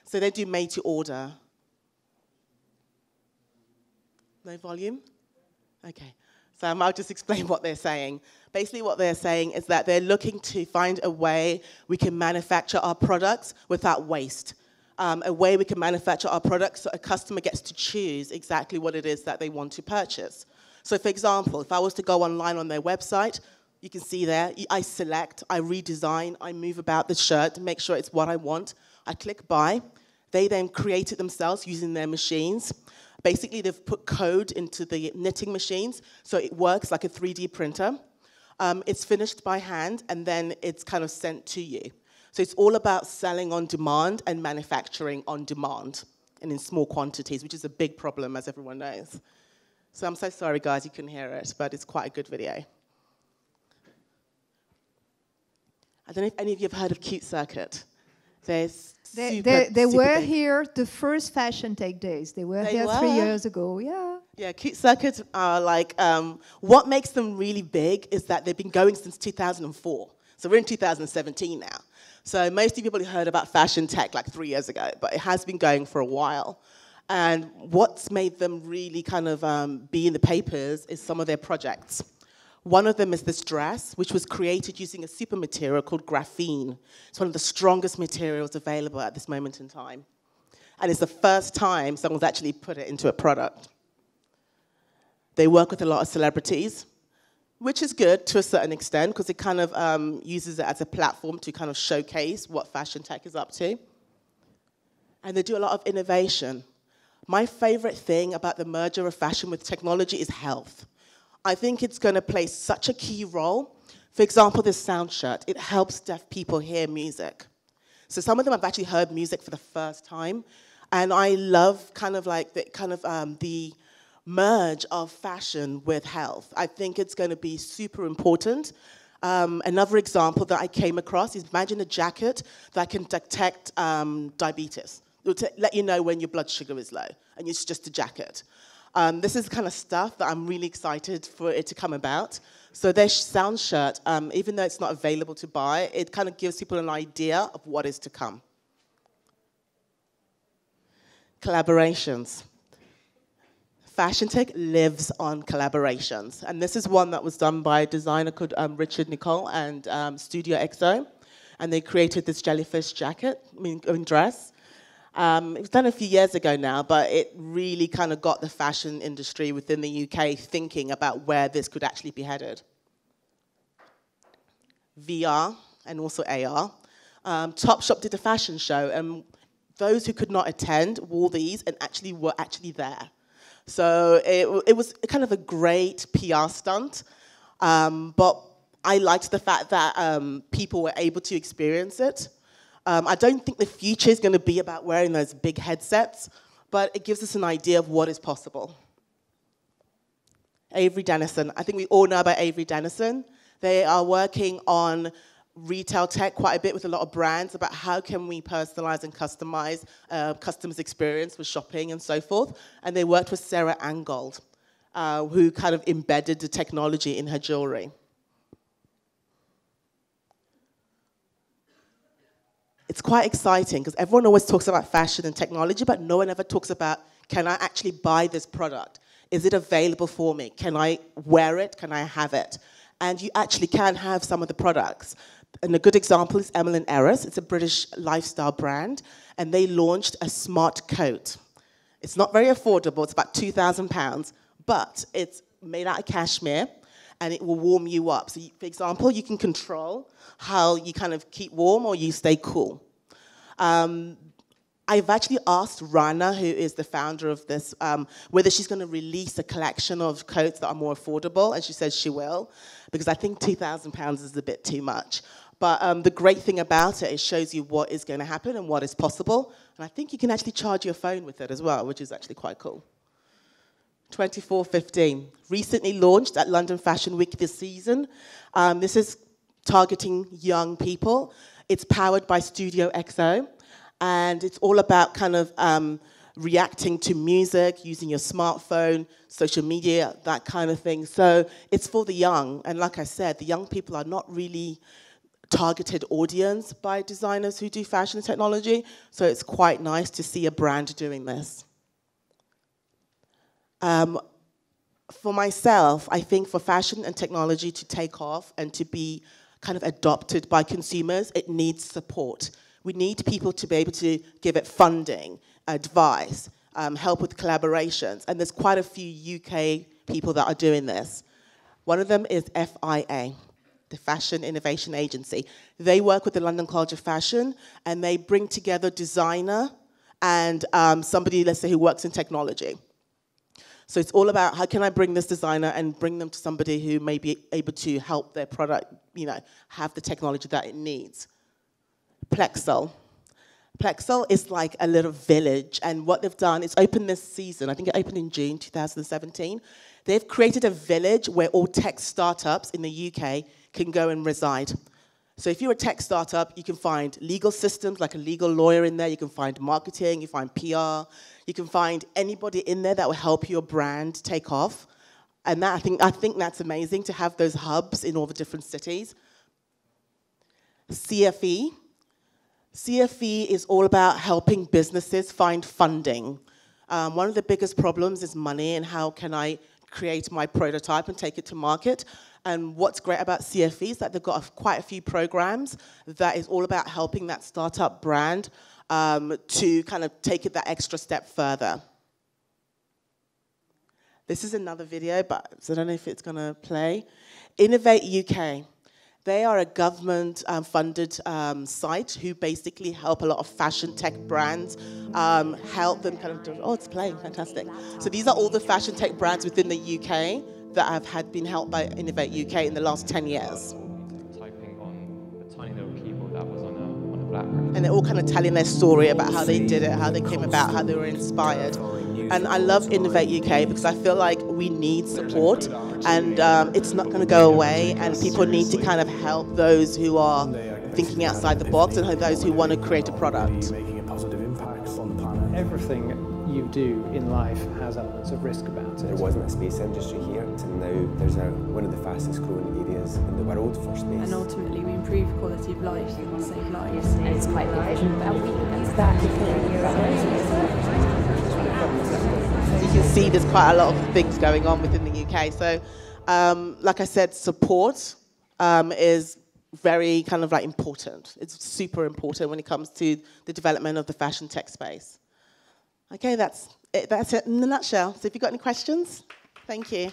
So they do made to order. No volume? Okay, so I'll just explain what they're saying. Basically what they're saying is that they're looking to find a way we can manufacture our products without waste. A way we can manufacture our products so a customer gets to choose exactly what it is that they want to purchase. So for example, if I was to go online on their website, you can see there, I select, I redesign, I move about the shirt to make sure it's what I want. I click buy. They then create it themselves using their machines. Basically, they've put code into the knitting machines, so it works like a 3D printer. It's finished by hand, and then it's kind of sent to you. So it's all about selling on demand and manufacturing on demand, and in small quantities, which is a big problem, as everyone knows. So I'm so sorry, guys, you couldn't hear it, but it's quite a good video. I don't know if any of you have heard of Cute Circuit. They're They super were big. here the first Fashion Tech days. They were They here were? 3 years ago. Yeah. Yeah, Cute Circuit are like, what makes them really big is that they've been going since 2004. So we're in 2017 now. So most of you people heard about Fashion Tech like 3 years ago, but it has been going for a while. And what's made them really kind of be in the papers is some of their projects. One of them is this dress, which was created using a super material called graphene. It's one of the strongest materials available at this moment in time. And it's the first time someone's actually put it into a product. They work with a lot of celebrities, which is good to a certain extent because it kind of uses it as a platform to kind of showcase what Fashion Tech is up to. And they do a lot of innovation. My favorite thing about the merger of fashion with technology is health. I think it's going to play such a key role. For example, this sound shirt, it helps deaf people hear music. So some of them have actually heard music for the first time. And I love kind of like the merge of fashion with health. I think it's going to be super important. Another example that I came across is imagine a jacket that can detect diabetes. It will let you know when your blood sugar is low, and it's just a jacket. This is the kind of stuff that I'm really excited for it to come about. So their sound shirt, even though it's not available to buy, it kind of gives people an idea of what is to come. Collaborations. Fashion Tech lives on collaborations. And this is one that was done by a designer called Richard Nicole and Studio XO. And they created this jellyfish jacket, dress. It was done a few years ago now, but it really kind of got the fashion industry within the UK thinking about where this could actually be headed. VR and also AR. Topshop did a fashion show, and those who could not attend wore these and were actually there. So it was kind of a great PR stunt, but I liked the fact that people were able to experience it. I don't think the future is going to be about wearing those big headsets, but it gives us an idea of what is possible. Avery Dennison. I think we all know about Avery Dennison. They are working on retail tech quite a bit with a lot of brands about how can we personalize and customize customers' experience with shopping and so forth. And they worked with Sarah Angold, who kind of embedded the technology in her jewelry. It's quite exciting because everyone always talks about fashion and technology, but no one ever talks about, can I actually buy this product? Is it available for me? Can I wear it? Can I have it? And you actually can have some of the products. And a good example is Emily Eris. It's a British lifestyle brand, and they launched a smart coat. It's not very affordable. It's about £2,000, but it's made out of cashmere, and it will warm you up. So, for example, you can control how you kind of keep warm or you stay cool. I've actually asked Rana, who is the founder of this, whether she's going to release a collection of coats that are more affordable, and she says she will, because I think £2,000 is a bit too much. But the great thing about it shows you what is going to happen and what is possible, and I think you can actually charge your phone with it as well, which is actually quite cool. 2415, recently launched at London Fashion Week this season. This is targeting young people. It's powered by Studio XO, and it's all about kind of reacting to music, using your smartphone, social media, that kind of thing. So it's for the young, and like I said, the young people are not really targeted audience by designers who do fashion and technology, so it's quite nice to see a brand doing this. For myself, I think for fashion and technology to take off and to be kind of adopted by consumers, it needs support. We need people to be able to give it funding, advice, help with collaborations, and there's quite a few UK people that are doing this. One of them is FIA, the Fashion Innovation Agency. They work with the London College of Fashion, and they bring together designer and somebody, let's say, who works in technology. So it's all about how can I bring this designer and bring them to somebody who may be able to help their product, have the technology that it needs. Plexel. Plexel is like a little village, and what they've done, it's opened this season, I think it opened in June 2017. They've created a village where all tech startups in the UK can go and reside. So if you're a tech startup, you can find legal systems, like a legal lawyer in there. You can find marketing, you find PR. You can find anybody in there that will help your brand take off. And that, I think that's amazing to have those hubs in all the different cities. CFE. CFE is all about helping businesses find funding. One of the biggest problems is money, and how can I create my prototype and take it to market. And what's great about CFE is that they've got quite a few programs that is all about helping that startup brand to kind of take it that extra step further. This is another video, but I don't know if it's going to play. Innovate UK. They are a government-funded site who basically help a lot of fashion tech brands help them kind of do, oh, it's playing, fantastic. So these are all the fashion tech brands within the UK that have been helped by Innovate UK in the last 10 years. Typing on a tiny little keyboard that was on a BlackBerry. And they're all kind of telling their story about how they did it, how they came about, how they were inspired. And I love Innovate UK because I feel like we need support, and it's not going to go away, and people need to kind of help those who are thinking outside the box and those who want to create a product. Everything you do in life has elements of risk about it. There wasn't a space industry here, and now there's one of the fastest growing areas in the world for space. And ultimately we improve quality of life and save lives. And it's quite a big vision, but we can use that You can see there's quite a lot of things going on within the UK. So, like I said, support is very kind of like important. It's super important when it comes to the development of the fashion tech space. Okay, that's it in a nutshell. So if you've got any questions, thank you.